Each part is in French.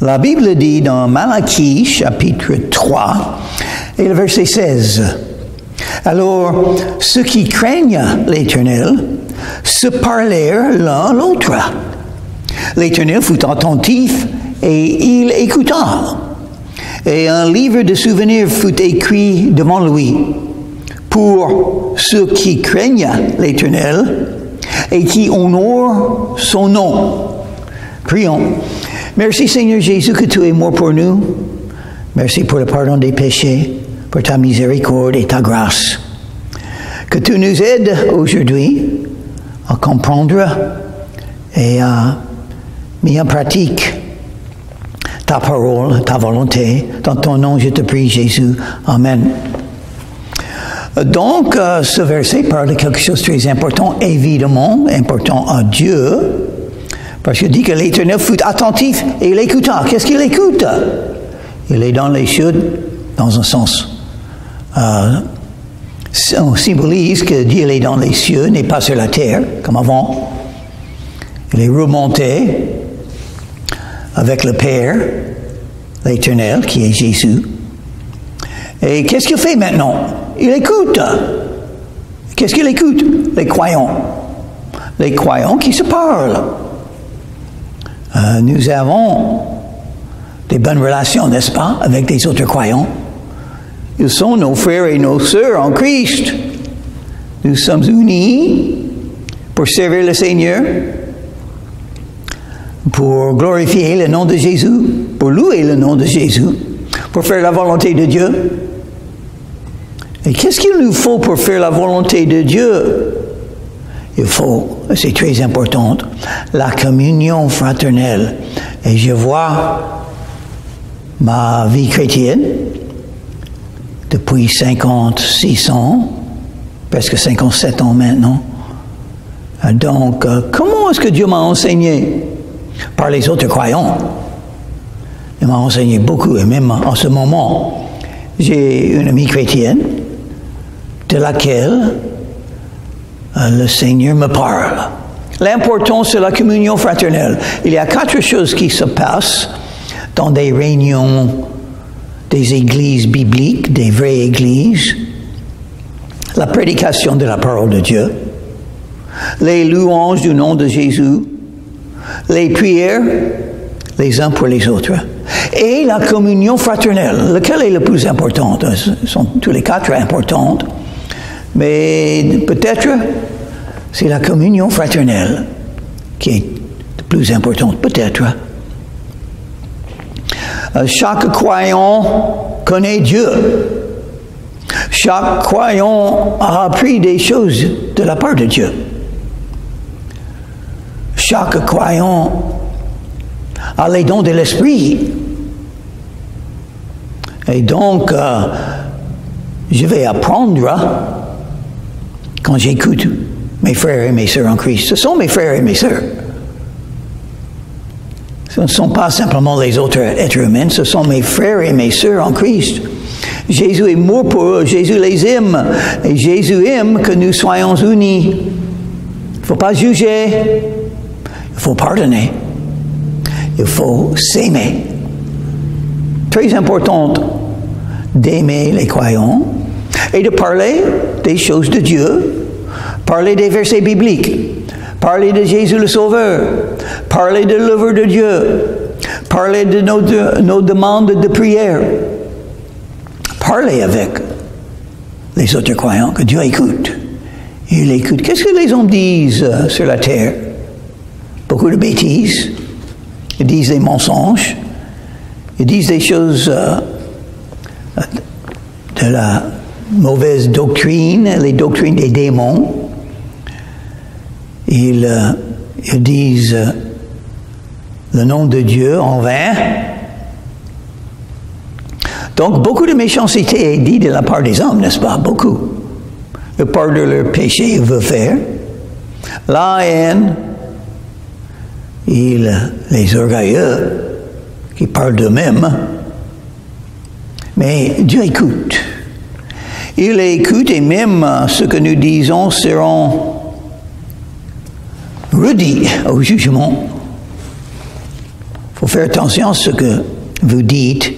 La Bible dit dans Malachie, chapitre 3, et le verset 16, « Alors, ceux qui craignent l'Éternel se parlèrent l'un à l'autre. L'Éternel fut attentif et il écouta. Et un livre de souvenirs fut écrit devant lui pour ceux qui craignent l'Éternel et qui honorent son nom. » Prions. Merci Seigneur Jésus que tu es mort pour nous. Merci pour le pardon des péchés, pour ta miséricorde et ta grâce. Que tu nous aides aujourd'hui à comprendre et à mettre en pratique ta parole, ta volonté. Dans ton nom, je te prie, Jésus. Amen. Donc, ce verset parle de quelque chose de très important, évidemment, important à Dieu, parce qu'il dit que l'Éternel fut attentif et il écouta. Qu'est-ce qu'il écoute? Il est dans les cieux, dans un sens. On symbolise que Dieu est dans les cieux, n'est pas sur la terre, comme avant. Il est remonté avec le Père, l'Éternel, qui est Jésus. Et qu'est-ce qu'il fait maintenant? Il écoute. Qu'est-ce qu'il écoute? Les croyants. Les croyants qui se parlent. Nous avons des bonnes relations, n'est-ce pas, avec des autres croyants. Ils sont nos frères et nos sœurs en Christ. Nous sommes unis pour servir le Seigneur, pour glorifier le nom de Jésus, pour louer le nom de Jésus, pour faire la volonté de Dieu. Et qu'est-ce qu'il nous faut pour faire la volonté de Dieu? Il faut, c'est très important, la communion fraternelle. Et je vois ma vie chrétienne depuis 56 ans, presque 57 ans maintenant. Donc, comment est-ce que Dieu m'a enseigné? Par les autres croyants. Il m'a enseigné beaucoup, et même en ce moment, j'ai une amie chrétienne de laquelle le Seigneur me parle. L'important, c'est la communion fraternelle. Il y a 4 choses qui se passent dans des réunions des églises bibliques, des vraies églises. La prédication de la parole de Dieu, les louanges du nom de Jésus, les prières les uns pour les autres, et la communion fraternelle. Lequel est le plus important? Ce sont tous les 4 importants, mais peut-être c'est la communion fraternelle qui est le plus importante, peut-être. Chaque croyant connaît Dieu. Chaque croyant a appris des choses de la part de Dieu. Chaque croyant a les dons de l'esprit. Et donc, je vais apprendre quand j'écoute mes frères et mes sœurs en Christ. Ce sont mes frères et mes sœurs. Ce ne sont pas simplement les autres êtres humains, ce sont mes frères et mes sœurs en Christ. Jésus est mort pour eux, Jésus les aime, et Jésus aime que nous soyons unis. Il ne faut pas juger, il faut pardonner, il faut s'aimer. Très important d'aimer les croyants et de parler des choses de Dieu, parler des versets bibliques, parler de Jésus le Sauveur, parler de l'œuvre de Dieu, parler de nos demandes de prière, parler avec les autres croyants que Dieu écoute. Il écoute. Qu'est-ce que les hommes disent sur la terre? Beaucoup de bêtises. Ils disent des mensonges. Ils disent des choses de la mauvaise doctrine, les doctrines des démons. Ils disent le nom de Dieu en vain. Donc, beaucoup de méchanceté est dit de la part des hommes, n'est-ce pas? Beaucoup. De part de leur péché, ils veulent faire. La haine, les orgueilleux, qui parlent d'eux-mêmes. Mais Dieu écoute. Il écoute et même ce que nous disons seront redits au jugement. Il faut faire attention à ce que vous dites.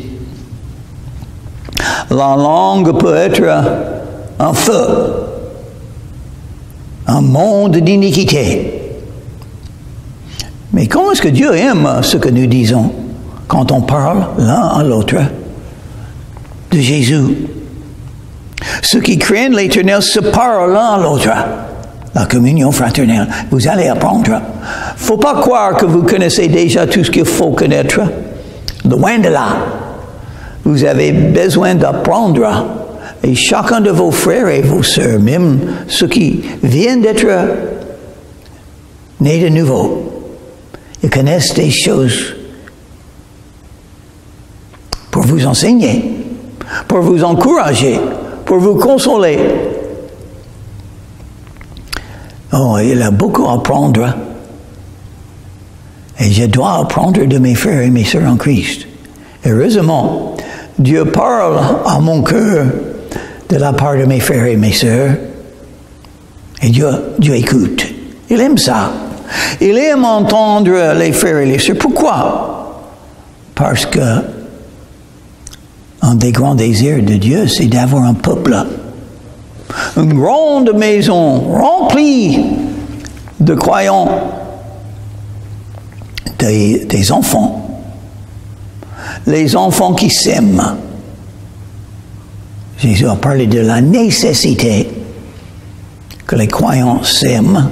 La langue peut être un feu, un monde d'iniquité. Mais comment est-ce que Dieu aime ce que nous disons quand on parle l'un à l'autre de Jésus? Ceux qui craignent l'Éternel se parlent l'un à l'autre. La communion fraternelle, vous allez apprendre. Il ne faut pas croire que vous connaissez déjà tout ce qu'il faut connaître. Loin de là. Vous avez besoin d'apprendre. Et chacun de vos frères et vos sœurs, même ceux qui viennent d'être nés de nouveau, ils connaissent des choses pour vous enseigner, pour vous encourager, pour vous consoler. Oh, il a beaucoup à apprendre. Et je dois apprendre de mes frères et mes sœurs en Christ. Heureusement, Dieu parle à mon cœur de la part de mes frères et mes sœurs. Et Dieu écoute. Il aime ça. Il aime entendre les frères et les sœurs. Pourquoi? Parce que un des grands désirs de Dieu, c'est d'avoir un peuple. Une grande maison remplie de croyants, des enfants. Les enfants qui s'aiment. Jésus a parlé de la nécessité que les croyants s'aiment.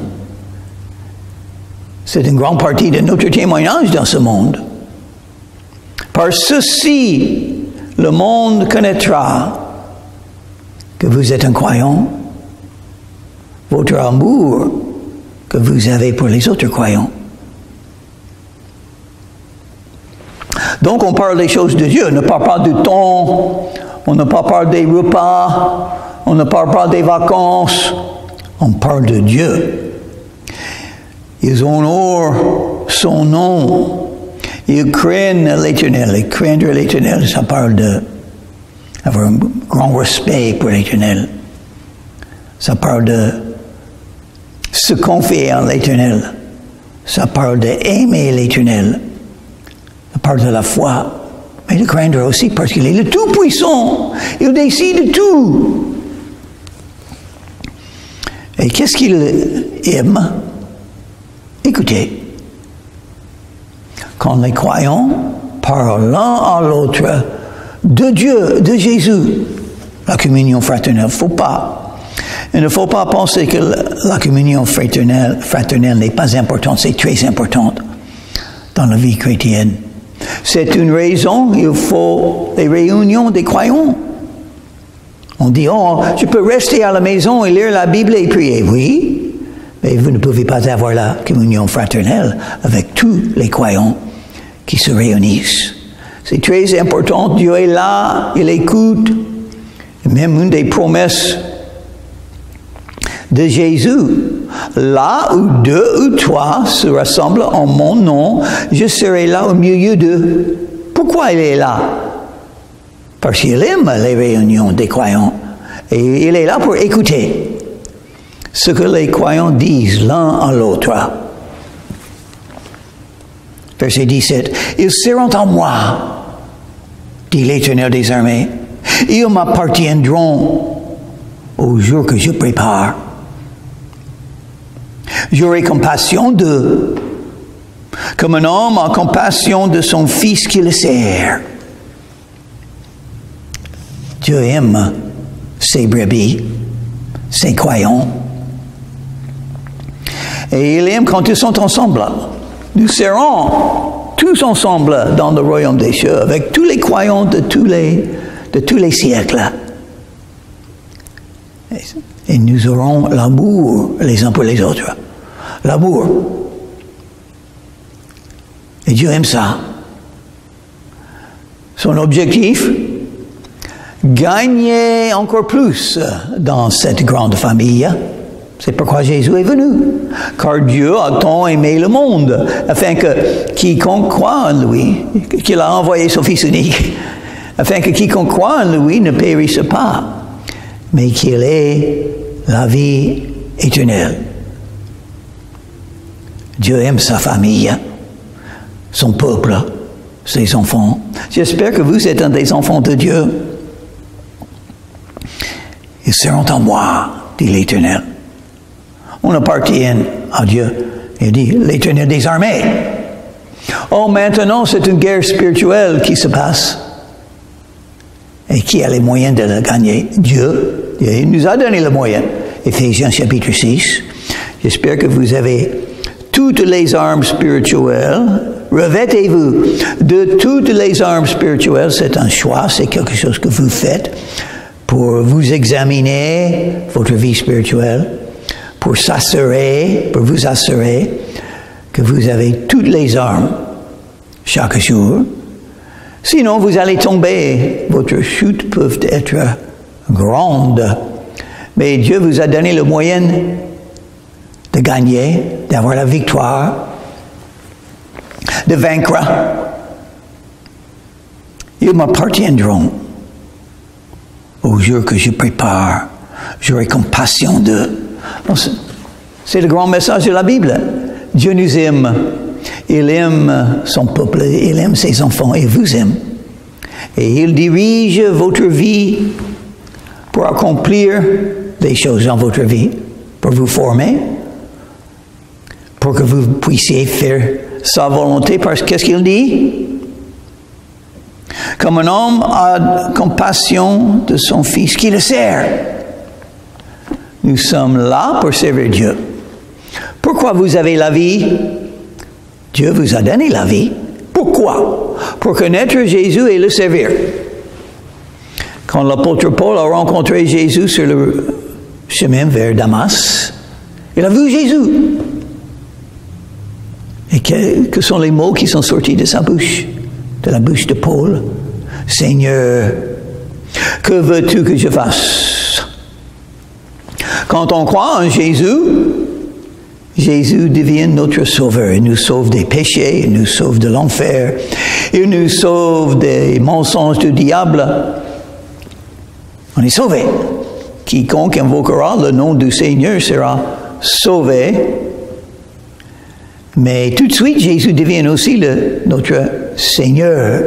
C'est une grande partie de notre témoignage dans ce monde. Par ceci, le monde connaîtra que vous êtes un croyant, votre amour que vous avez pour les autres croyants. Donc on parle des choses de Dieu, on ne parle pas du temps, on ne parle pas des repas, on ne parle pas des vacances, on parle de Dieu. Ils honorent son nom, ils craignent l'Éternel. Et craindre l'Éternel, ça parle d'avoir un grand respect pour l'Éternel. Ça parle de se confier en l'Éternel. Ça parle d'aimer l'Éternel. Ça parle de la foi. Mais de craindre aussi parce qu'il est le Tout-Puissant. Il décide de tout. Et qu'est-ce qu'il aime? Écoutez. Quand les croyants parlent l'un à l'autre de Dieu, de Jésus, la communion fraternelle, il ne faut pas penser que la communion fraternelle n'est pas importante, c'est très importante dans la vie chrétienne. C'est une raison, il faut des réunions des croyants. On dit, oh, je peux rester à la maison et lire la Bible et prier. Oui, mais vous ne pouvez pas avoir la communion fraternelle avec tous les croyants qui se réunissent. C'est très important. Dieu est là, il écoute. Et même une des promesses de Jésus, là où deux ou trois se rassemblent en mon nom, je serai là au milieu d'eux. Pourquoi il est là? Parce qu'il aime les réunions des croyants. Et il est là pour écouter ce que les croyants disent l'un à l'autre. Verset 17. Ils seront en moi, dit l'Éternel des armées. Ils m'appartiendront au jour que je prépare. J'aurai compassion d'eux, comme un homme a compassion de son fils qui le sert. Dieu aime ses brebis, ses croyants. Et il aime quand ils sont ensemble. Nous serons tous ensemble dans le royaume des cieux, avec tous les croyants de tous les siècles. Et nous aurons l'amour les uns pour les autres. L'amour. Et Dieu aime ça. Son objectif, gagner encore plus dans cette grande famille. C'est pourquoi Jésus est venu. Car Dieu a tant aimé le monde, afin que quiconque croit en lui, qu'il a envoyé son Fils unique, afin que quiconque croit en lui ne périsse pas, mais qu'il ait la vie éternelle. Dieu aime sa famille, son peuple, ses enfants. J'espère que vous êtes un des enfants de Dieu. Ils seront en moi, dit l'Éternel. On appartient à Dieu. Il dit, l'Éternel des armées. Oh, maintenant, c'est une guerre spirituelle qui se passe. Et qui a les moyens de la gagner? Dieu. Il nous a donné les moyens. Éphésiens chapitre 6. J'espère que vous avez toutes les armes spirituelles. Revêtez-vous de toutes les armes spirituelles. C'est un choix, c'est quelque chose que vous faites pour vous examiner votre vie spirituelle, pour vous assurer que vous avez toutes les armes chaque jour. Sinon, vous allez tomber. Votre chute peut être grande. Mais Dieu vous a donné le moyen de gagner, d'avoir la victoire, de vaincre. Ils m'appartiendront au jour que je prépare. J'aurai compassion d'eux. C'est le grand message de la Bible. Dieu nous aime. Il aime son peuple, il aime ses enfants et vous aime. Et il dirige votre vie pour accomplir des choses dans votre vie, pour vous former, pour que vous puissiez faire sa volonté, parce que qu'est-ce qu'il dit? Comme un homme a compassion de son fils qui le sert. Nous sommes là pour servir Dieu. Pourquoi vous avez la vie? Dieu vous a donné la vie. Pourquoi? Pour connaître Jésus et le servir. Quand l'apôtre Paul a rencontré Jésus sur le chemin vers Damas, il a vu Jésus. Et que sont les mots qui sont sortis de sa bouche, de la bouche de Paul? Seigneur, que veux-tu que je fasse? Quand on croit en Jésus, Jésus devient notre sauveur. Il nous sauve des péchés, il nous sauve de l'enfer, il nous sauve des mensonges du diable. On est sauvé. Quiconque invoquera le nom du Seigneur sera sauvé. Mais tout de suite, Jésus devient aussi notre Seigneur.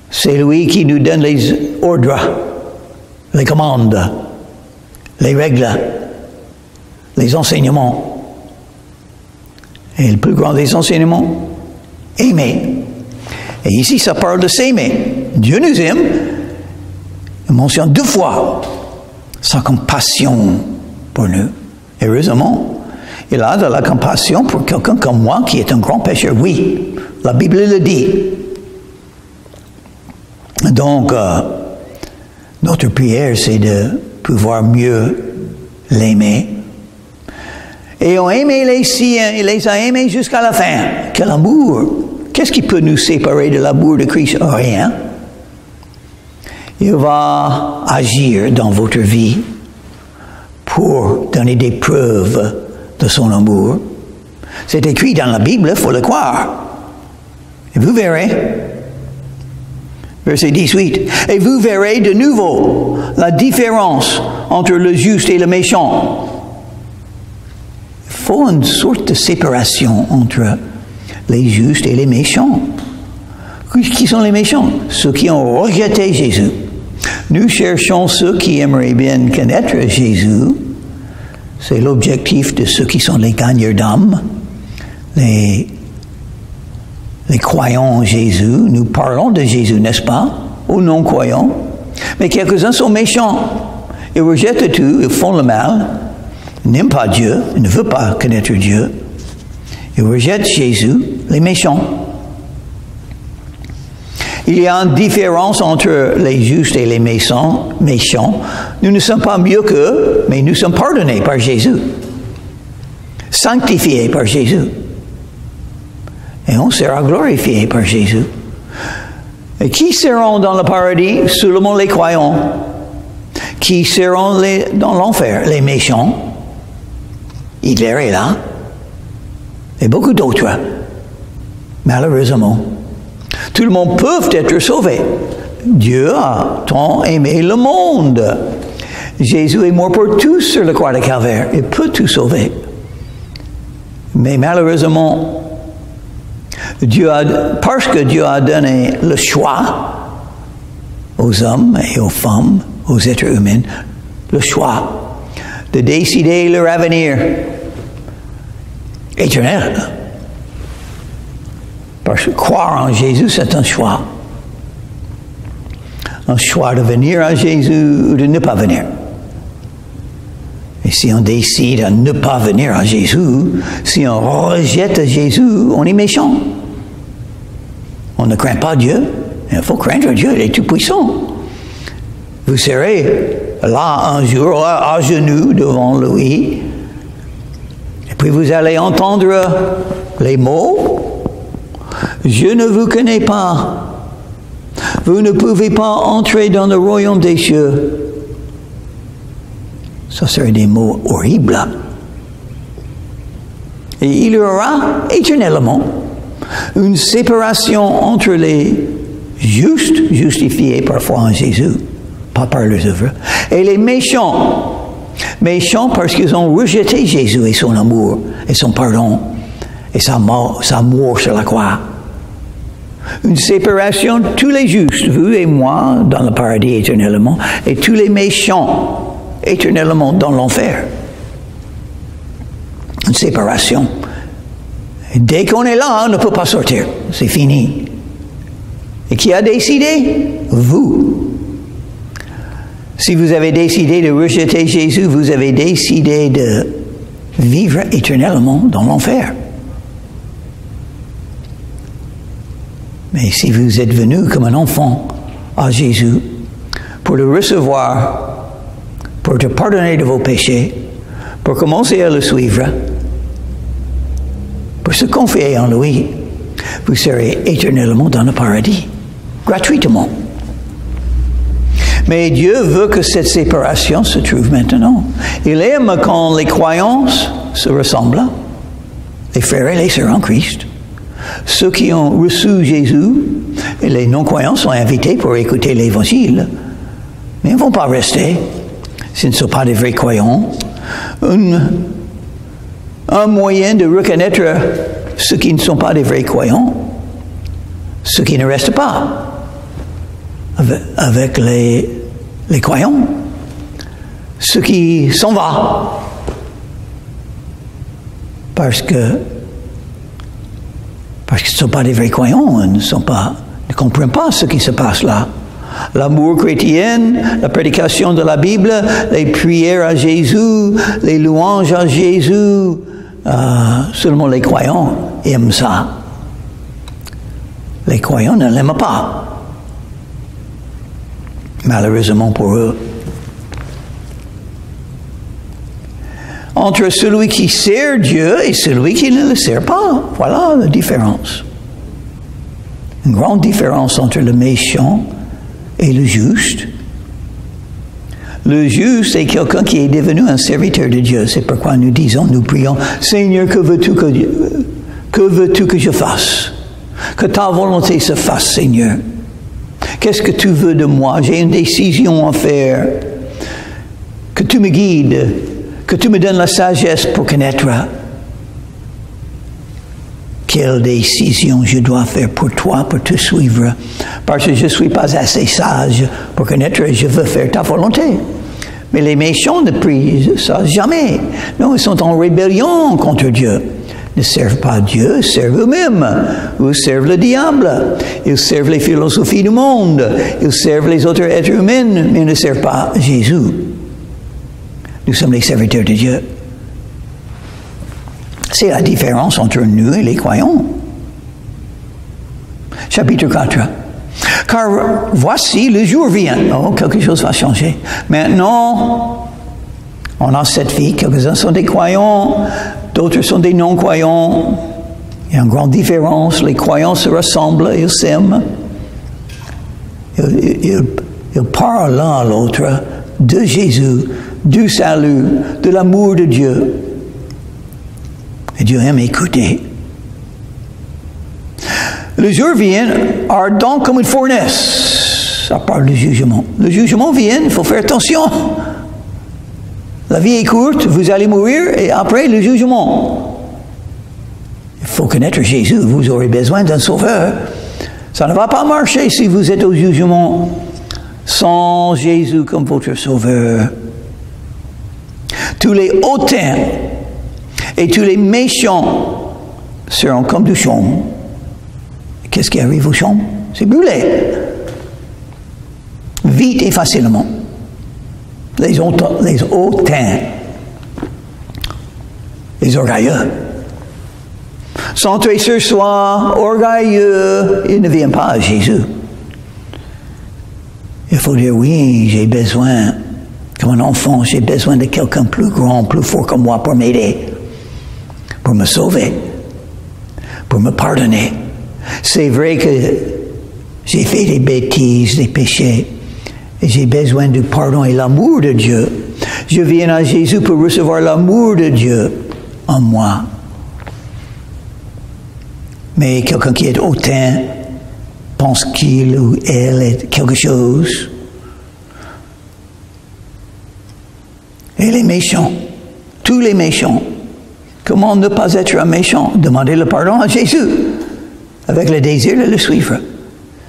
C'est lui qui nous donne les ordres, les commandes, les règles, les enseignements. Et le plus grand des enseignements, aimer. Et ici, ça parle de s'aimer. Dieu nous aime. Il mentionne 2 fois sa compassion pour nous. Heureusement, il a de la compassion pour quelqu'un comme moi qui est un grand pécheur. Oui, la Bible le dit. Donc, notre prière, c'est de pouvoir mieux l'aimer. Et on a aimé les siens, il les a aimés jusqu'à la fin. Quel amour! Qu'est-ce qui peut nous séparer de l'amour de Christ? Rien. Il va agir dans votre vie pour donner des preuves de son amour. C'est écrit dans la Bible, il faut le croire. Et vous verrez. Verset 18. Et vous verrez de nouveau la différence entre le juste et le méchant. Il faut une sorte de séparation entre les justes et les méchants. Qui sont les méchants? Ceux qui ont rejeté Jésus. Nous cherchons ceux qui aimeraient bien connaître Jésus. C'est l'objectif de ceux qui sont les gagneurs d'âme, les croyants en Jésus. Nous parlons de Jésus, n'est-ce pas? Aux non-croyants. Mais quelques-uns sont méchants. Ils rejettent tout, ils font le mal. Ils n'aiment pas Dieu, ils ne veulent pas connaître Dieu. Ils rejettent Jésus, les méchants. Il y a une différence entre les justes et les méchants. Nous ne sommes pas mieux qu'eux, mais nous sommes pardonnés par Jésus. Sanctifiés par Jésus. Et on sera glorifiés par Jésus. Et qui seront dans le paradis? Seulement les croyants. Qui seront dans l'enfer? Les méchants. Hitler est là. Et beaucoup d'autres. Malheureusement. Tout le monde peut être sauvé. Dieu a tant aimé le monde. Jésus est mort pour tous sur la croix de Calvaire. Il peut tout sauver. Mais malheureusement, Parce que Dieu a donné le choix aux hommes et aux femmes, aux êtres humains, le choix de décider leur avenir éternel. Parce que croire en Jésus, c'est un choix. Un choix de venir à Jésus ou de ne pas venir. Et si on décide de ne pas venir à Jésus, si on rejette Jésus, on est méchant. On ne craint pas Dieu. Il faut craindre Dieu, il est tout-puissant. Vous serez là un jour, à genoux devant lui, et puis vous allez entendre les mots « Je ne vous connais pas. Vous ne pouvez pas entrer dans le royaume des cieux. » Ça serait des mots horribles. Et il y aura éternellement une séparation entre les justes, justifiés parfois en Jésus, pas par leurs œuvres, et les méchants. Méchants parce qu'ils ont rejeté Jésus et son amour, et son pardon, et sa mort sur la croix. Une séparation de tous les justes, vous et moi, dans le paradis éternellement, et tous les méchants éternellement dans l'enfer. Une séparation. Et dès qu'on est là, on ne peut pas sortir. C'est fini. Et qui a décidé? Vous. Si vous avez décidé de rejeter Jésus, vous avez décidé de vivre éternellement dans l'enfer. Mais si vous êtes venu comme un enfant à Jésus pour le recevoir, pour te pardonner de vos péchés, pour commencer à le suivre, pour se confier en lui, vous serez éternellement dans le paradis, gratuitement. Mais Dieu veut que cette séparation se trouve maintenant. Il aime quand les croyances se ressemblent, les frères et les sœurs en Christ. Ceux qui ont reçu Jésus, et les non-croyants sont invités pour écouter l'Évangile, mais ils ne vont pas rester. Ce ne sont pas des vrais croyants. Un moyen de reconnaître ceux qui ne sont pas des vrais croyants, ceux qui ne restent pas avec les croyants, ceux qui s'en vont parce qu'ils ne sont pas des vrais croyants, ne comprennent pas ce qui se passe là. L'amour chrétien, la prédication de la Bible, les prières à Jésus, les louanges à Jésus, seulement les croyants aiment ça. Les croyants ne l'aiment pas. Malheureusement pour eux. Entre celui qui sert Dieu et celui qui ne le sert pas, voilà la différence. Une grande différence entre le méchant et le juste. Le juste est quelqu'un qui est devenu un serviteur de Dieu. C'est pourquoi nous prions, Seigneur, que veux-tu que je fasse? Que ta volonté se fasse, Seigneur. Qu'est-ce que tu veux de moi? J'ai une décision à faire. Que tu me guides, que tu me donnes la sagesse pour connaître quelle décision je dois faire pour toi, pour te suivre, parce que je ne suis pas assez sage pour connaître et je veux faire ta volonté. Mais les méchants ne prient ça jamais. Non, ils sont en rébellion contre Dieu. Ils ne servent pas Dieu, ils servent eux-mêmes, ou ils servent le diable, ils servent les philosophies du monde, ils servent les autres êtres humains, mais ils ne servent pas Jésus. Nous sommes les serviteurs de Dieu. C'est la différence entre nous et les croyants. Chapitre 4. Car voici, le jour vient. Oh, quelque chose va changer. Maintenant, on a cette vie. Quelques-uns sont des croyants, d'autres sont des non-croyants. Il y a une grande différence. Les croyants se ressemblent, ils s'aiment. Ils parlent l'un à l'autre de Jésus, du salut, de l'amour de Dieu. Et Dieu aime écouter. Le jour vient, ardent comme une fournaise. Ça parle du jugement. Le jugement vient, il faut faire attention. La vie est courte, vous allez mourir, et après le jugement. Il faut connaître Jésus. Vous aurez besoin d'un sauveur. Ça ne va pas marcher si vous êtes au jugement sans Jésus comme votre sauveur. Tous les hautains et tous les méchants seront comme du chaume. Qu'est-ce qui arrive au chaume? C'est brûlé. Vite et facilement. Les hautains, les orgueilleux. Centré sur soi, orgueilleux, il ne vient pas à Jésus. Il faut dire, oui, j'ai besoin, comme un enfant, j'ai besoin de quelqu'un plus grand, plus fort que moi pour m'aider, pour me sauver, pour me pardonner. C'est vrai que j'ai fait des bêtises, des péchés, et j'ai besoin du pardon et l'amour de Dieu. Je viens à Jésus pour recevoir l'amour de Dieu en moi. Mais quelqu'un qui est hautain pense qu'il ou elle est quelque chose. Et les méchants, tous les méchants, comment ne pas être un méchant? Demandez le pardon à Jésus, avec le désir de le suivre.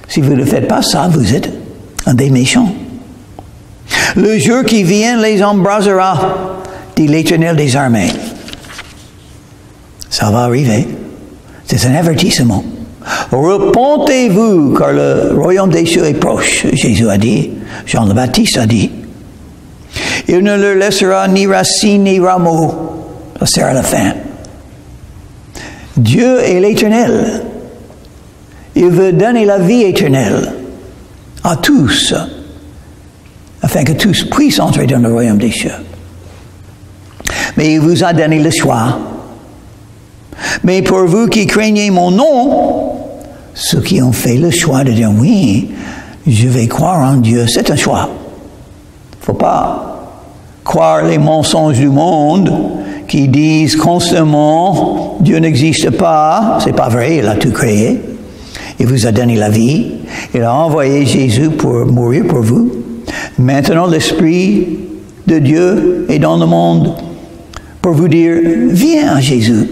Si vous ne faites pas ça, vous êtes un des méchants. Le jour qui vient les embrasera, dit l'Éternel des armées. Ça va arriver. C'est un avertissement. Repentez-vous, car le royaume des cieux est proche. Jésus a dit, Jean le Baptiste a dit. Il ne leur laissera ni racine ni rameau. Ça sert à la fin. Dieu est l'Éternel. Il veut donner la vie éternelle à tous, afin que tous puissent entrer dans le royaume des cieux. Mais il vous a donné le choix. Mais pour vous qui craignez mon nom, ceux qui ont fait le choix de dire oui, je vais croire en Dieu, c'est un choix. Il ne faut pas croire les mensonges du monde qui disent constamment Dieu n'existe pas. C'est pas vrai, il a tout créé. Il vous a donné la vie. Il a envoyé Jésus pour mourir pour vous. Maintenant, l'Esprit de Dieu est dans le monde pour vous dire viens à Jésus.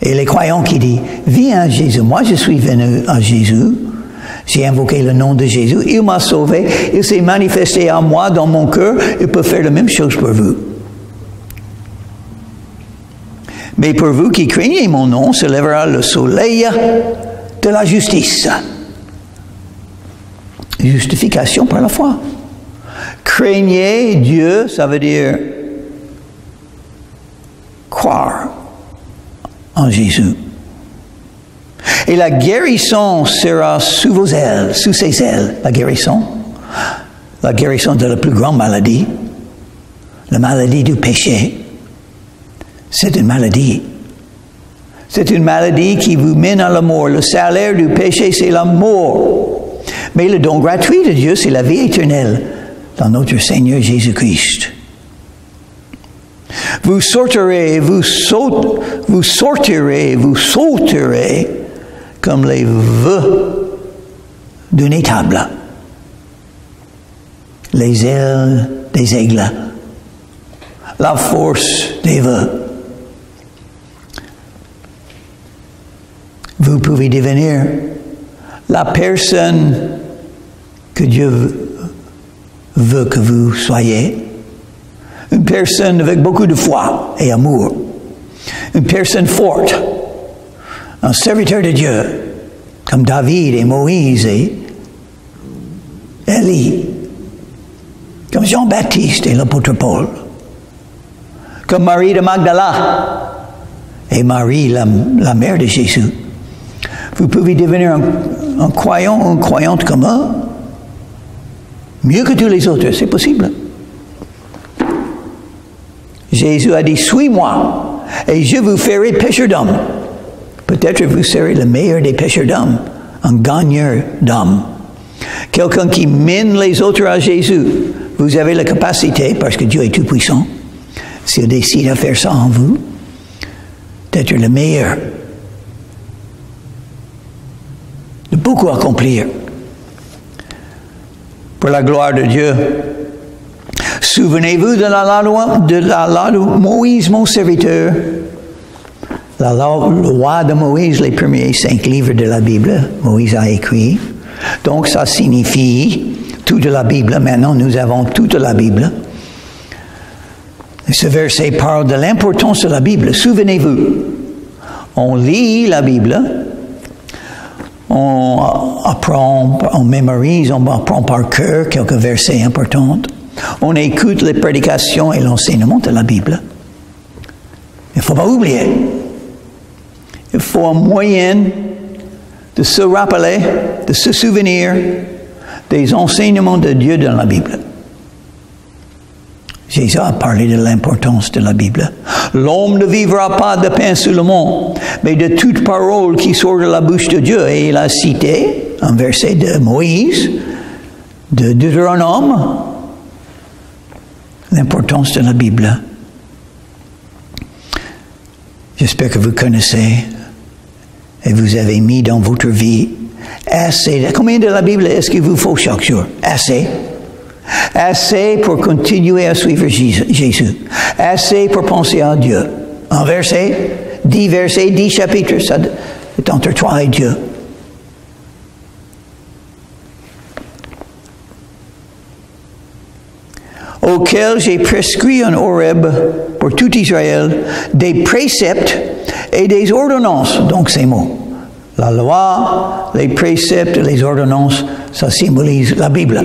Et les croyants qui disent, viens à Jésus. Moi, je suis venu à Jésus. J'ai invoqué le nom de Jésus. Il m'a sauvé. Il s'est manifesté à moi dans mon cœur. Il peut faire la même chose pour vous. Mais pour vous qui craignez mon nom, se lèvera le soleil de la justice. Justification par la foi. Craignez Dieu, ça veut dire croire en Jésus. Et la guérison sera sous vos ailes, sous ses ailes, la guérison de la plus grande maladie, la maladie du péché. C'est une maladie. C'est une maladie qui vous mène à la mort. Le salaire du péché, c'est la mort. Mais le don gratuit de Dieu, c'est la vie éternelle dans notre Seigneur Jésus-Christ. Vous sauterez comme les veaux d'une étable, les ailes des aigles, la force des veaux. Vous pouvez devenir la personne que Dieu veut que vous soyez. Une personne avec beaucoup de foi et amour. Une personne forte. Un serviteur de Dieu. Comme David et Moïse et Élie. Comme Jean-Baptiste et l'apôtre Paul. Comme Marie de Magdala et Marie, la mère de Jésus. Vous pouvez devenir un croyant ou une croyante comme eux. Mieux que tous les autres, c'est possible. Jésus a dit, suis-moi, et je vous ferai pécheur d'hommes. Peut-être vous serez le meilleur des pécheurs d'hommes, un gagneur d'hommes. Quelqu'un qui mène les autres à Jésus. Vous avez la capacité, parce que Dieu est tout-puissant, s'il décide de faire ça en vous, d'être le meilleur. De beaucoup accomplir. Pour la gloire de Dieu. Souvenez-vous de la loi de Moïse, mon serviteur. La loi de Moïse, les premiers 5 livres de la Bible, Moïse a écrit. Donc ça signifie toute la Bible. Maintenant, nous avons toute la Bible. Et ce verset parle de l'importance de la Bible. Souvenez-vous, on lit la Bible, on apprend, on mémorise, on apprend par cœur quelques versets importants. On écoute les prédications et l'enseignement de la Bible. Il ne faut pas oublier. Il faut un moyen de se rappeler, de se souvenir des enseignements de Dieu dans la Bible. Jésus a parlé de l'importance de la Bible. L'homme ne vivra pas de pain sur le monde, mais de toute parole qui sort de la bouche de Dieu. Et il a cité un verset de Moïse, de Deutéronome, l'importance de la Bible. J'espère que vous connaissez et vous avez mis dans votre vie assez. Combien de la Bible est-ce qu'il vous faut chaque jour? Assez. Assez pour continuer à suivre Jésus. Assez pour penser à Dieu. Un verset, 10 versets, 10 chapitres, ça est entre toi et Dieu. Auquel j'ai prescrit en Horeb pour tout Israël des préceptes et des ordonnances. Donc ces mots. La loi, les préceptes, les ordonnances, ça symbolise la Bible.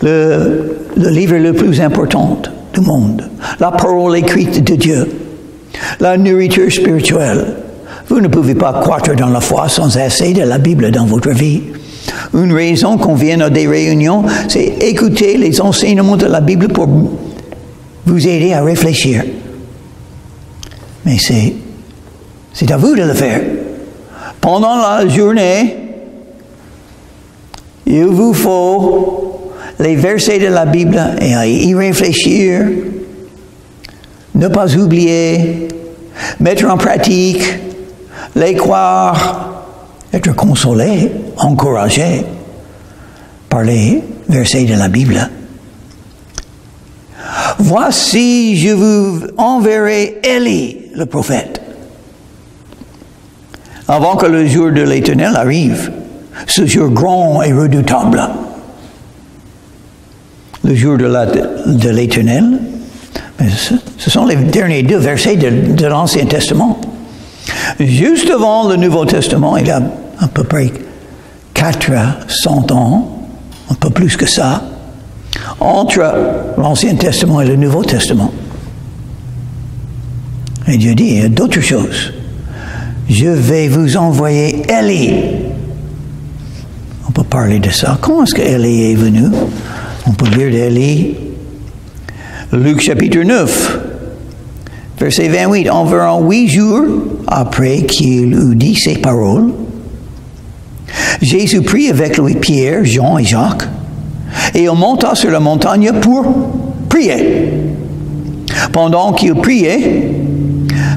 Le livre le plus important du monde. La parole écrite de Dieu. La nourriture spirituelle. Vous ne pouvez pas croître dans la foi sans assez de la Bible dans votre vie. Une raison qu'on vienne à des réunions, c'est écouter les enseignements de la Bible pour vous aider à réfléchir. Mais c'est à vous de le faire. Pendant la journée, il vous faut les versets de la Bible et à y réfléchir, ne pas oublier, mettre en pratique, les croire, être consolé, encouragé par les versets de la Bible. Voici, je vous enverrai Élie, le prophète, avant que le jour de l'Éternel arrive, ce jour grand et redoutable. Le jour de l'Éternel, ce sont les derniers 2 versets de l'Ancien Testament. Juste avant le Nouveau Testament, il y a à peu près 400 ans, un peu plus que ça, entre l'Ancien Testament et le Nouveau Testament. Et Dieu dit, il y a d'autres choses. Je vais vous envoyer Élie. On peut parler de ça. Comment est-ce qu'Élie est venu? On peut lire d'Élie. Luc chapitre 9, verset 28. Environ 8 jours après qu'il eut dit ces paroles, Jésus prit avec lui Pierre, Jean et Jacques, et il monta sur la montagne pour prier. Pendant qu'il priait,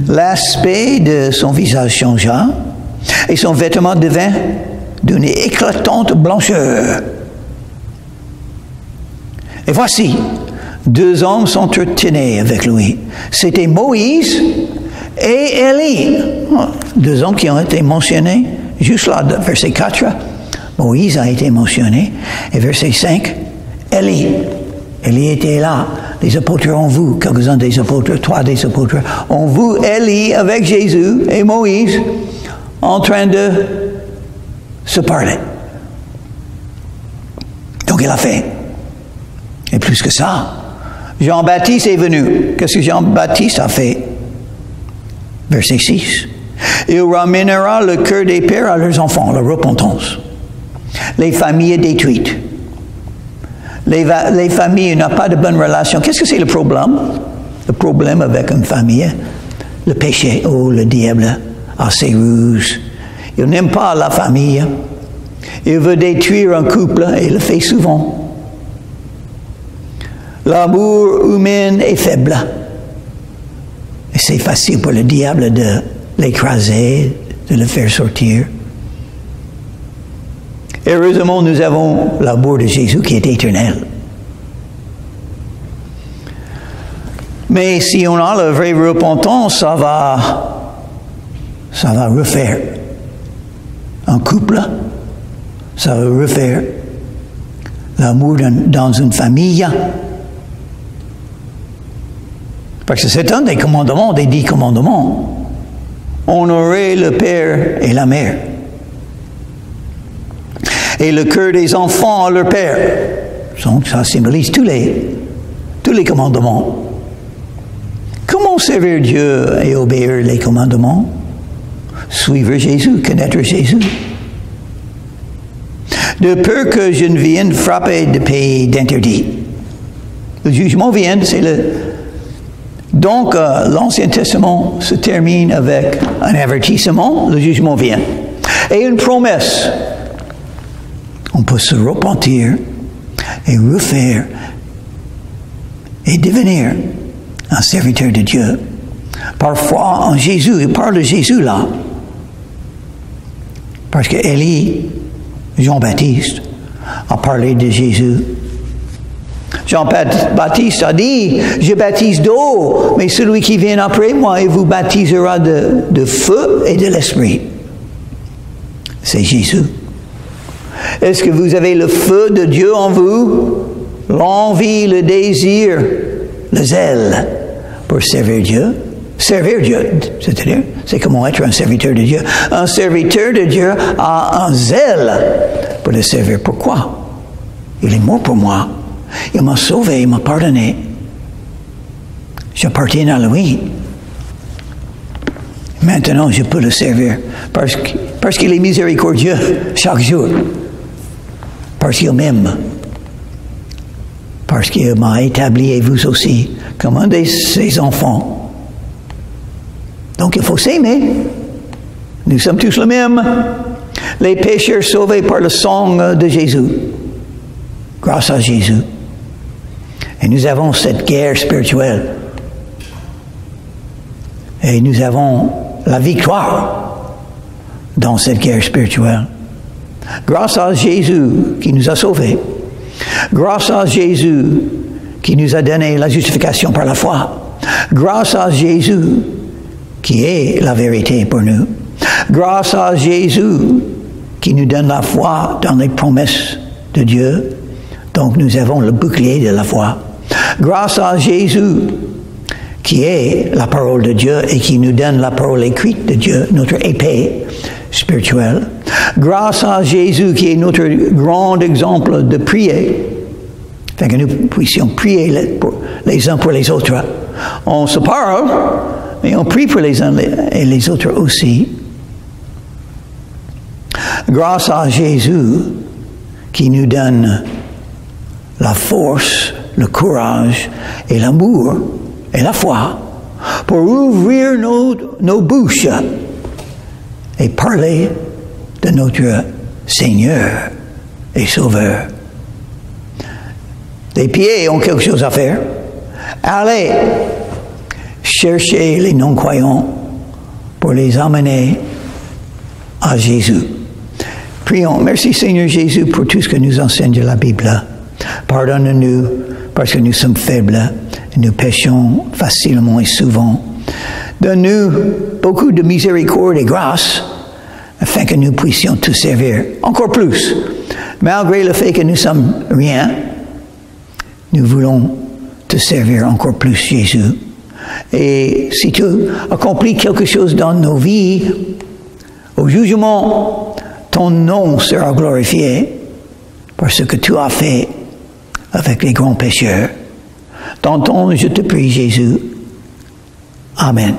l'aspect de son visage changea, et son vêtement devint d'une éclatante blancheur. Et voici, 2 hommes s'entretenaient avec lui. C'était Moïse et Élie. 2 hommes qui ont été mentionnés. Juste là, verset 4, Moïse a été mentionné. Et verset 5, Élie. Élie était là. Les apôtres ont vu, quelques-uns des apôtres, 3 des apôtres, ont vu Élie avec Jésus et Moïse en train de se parler. Donc il a fait. Et plus que ça, Jean-Baptiste est venu. Qu'est-ce que Jean-Baptiste a fait? Verset 6. Il ramènera le cœur des pères à leurs enfants, la repentance. Les familles détruites. Les familles n'ont pas de bonne relation. Qu'est-ce que c'est le problème? Le problème avec une famille, le péché, le diable a ses ruses. Il n'aime pas la famille. Il veut détruire un couple et il le fait souvent. L'amour humain est faible. Et c'est facile pour le diable de l'écraser, de le faire sortir. Heureusement, nous avons l'amour de Jésus qui est éternel. Mais si on a la vraie repentance, ça va ça va refaire un couple, ça va refaire l'amour dans une famille. Parce que c'est un des commandements, des 10 commandements. Honorer le père et la mère. Et le cœur des enfants à leur père. Donc ça symbolise tous les commandements. Comment servir Dieu et obéir les commandements? Suivre Jésus, connaître Jésus. De peur que je ne vienne frapper de pays d'interdit. Le jugement vient, c'est le... Donc, l'Ancien Testament se termine avec un avertissement, le jugement vient. Et une promesse. On peut se repentir et refaire et devenir un serviteur de Dieu. Parfois, en Jésus, il parle de Jésus là. Parce que Élie, Jean-Baptiste, a parlé de Jésus. Jean-Baptiste a dit, je baptise d'eau, mais celui qui vient après moi, il vous baptisera de feu et de l'esprit. C'est Jésus. Est-ce que vous avez le feu de Dieu en vous? L'envie, le désir, le zèle pour servir Dieu? Servir Dieu, c'est-à-dire, c'est comment être un serviteur de Dieu. Un serviteur de Dieu a un zèle pour le servir. Pourquoi? Il est mort pour moi. Il m'a sauvé, il m'a pardonné. J'appartiens à lui. Maintenant, je peux le servir parce qu'il est miséricordieux chaque jour. Parce qu'il m'aime. Parce qu'il m'a établi, et vous aussi, comme un de ses enfants. Donc, il faut s'aimer. Nous sommes tous les mêmes. Les pécheurs sauvés par le sang de Jésus. Grâce à Jésus. Et nous avons cette guerre spirituelle. Et nous avons la victoire dans cette guerre spirituelle. Grâce à Jésus qui nous a sauvés. Grâce à Jésus qui nous a donné la justification par la foi. Grâce à Jésus qui est la vérité pour nous. Grâce à Jésus qui nous donne la foi dans les promesses de Dieu. Donc nous avons le bouclier de la foi. Grâce à Jésus qui est la parole de Dieu et qui nous donne la parole écrite de Dieu, notre épée spirituelle. Grâce à Jésus qui est notre grand exemple de prier, afin que nous puissions prier les uns pour les autres. On se parle, mais on prie pour les uns et les autres aussi. Grâce à Jésus qui nous donne la force, le courage et l'amour et la foi pour ouvrir nos bouches et parler de notre Seigneur et Sauveur. Les pieds ont quelque chose à faire. Allez chercher les non-croyants pour les amener à Jésus. Prions. Merci Seigneur Jésus pour tout ce que nous enseigne la Bible. Pardonne-nous parce que nous sommes faibles et nous péchons facilement et souvent. Donne-nous beaucoup de miséricorde et grâce afin que nous puissions te servir encore plus. Malgré le fait que nous sommes rien, nous voulons te servir encore plus, Jésus. Et si tu accomplis quelque chose dans nos vies, au jugement, ton nom sera glorifié par ce que tu as fait avec les grands pécheurs. Dans ton, je te prie, Jésus. Amen.